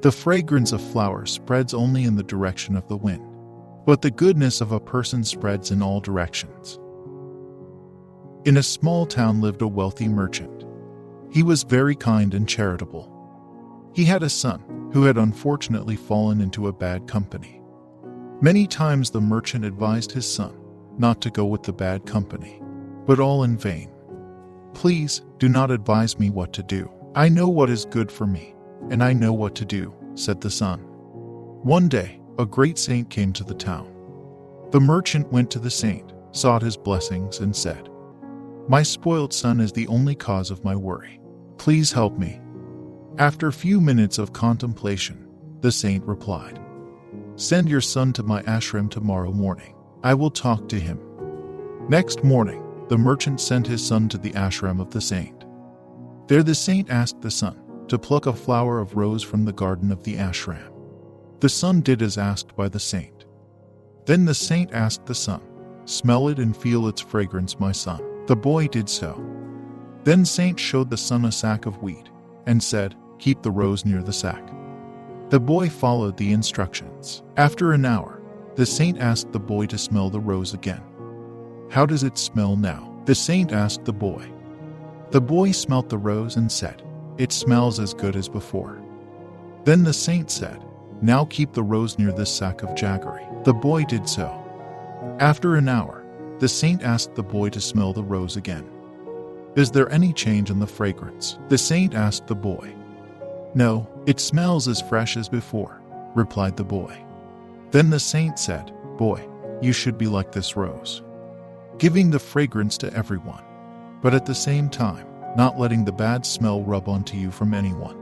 The fragrance of flowers spreads only in the direction of the wind, but the goodness of a person spreads in all directions. In a small town lived a wealthy merchant. He was very kind and charitable. He had a son who had unfortunately fallen into a bad company. Many times the merchant advised his son not to go with the bad company, but all in vain. "Please, do not advise me what to do. I know what is good for me, and I know what to do," said the son. One day, a great saint came to the town. The merchant went to the saint, sought his blessings, and said, "My spoiled son is the only cause of my worry. Please help me." After a few minutes of contemplation, the saint replied, "Send your son to my ashram tomorrow morning. I will talk to him." Next morning, the merchant sent his son to the ashram of the saint. There the saint asked the son to pluck a flower of rose from the garden of the ashram. The son did as asked by the saint. Then the saint asked the son, "Smell it and feel its fragrance, my son." The boy did so. Then saint showed the son a sack of wheat and said, "Keep the rose near the sack." The boy followed the instructions. After an hour, the saint asked the boy to smell the rose again. "How does it smell now?" the saint asked the boy. The boy smelt the rose and said, "It smells as good as before." Then the saint said, "Now keep the rose near this sack of jaggery." The boy did so. After an hour, the saint asked the boy to smell the rose again. "Is there any change in the fragrance?" the saint asked the boy. "No, it smells as fresh as before," replied the boy. Then the saint said, "Boy, you should be like this rose, giving the fragrance to everyone, but at the same time, not letting the bad smell rub onto you from anyone.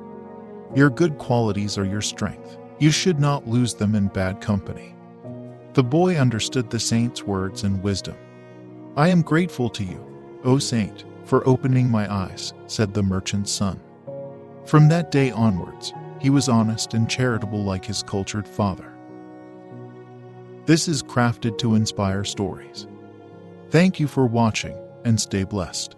Your good qualities are your strength. You should not lose them in bad company." The boy understood the saint's words and wisdom. "I am grateful to you, O saint, for opening my eyes," said the merchant's son. From that day onwards, he was honest and charitable like his cultured father. This is crafted to inspire stories. Thank you for watching, and stay blessed.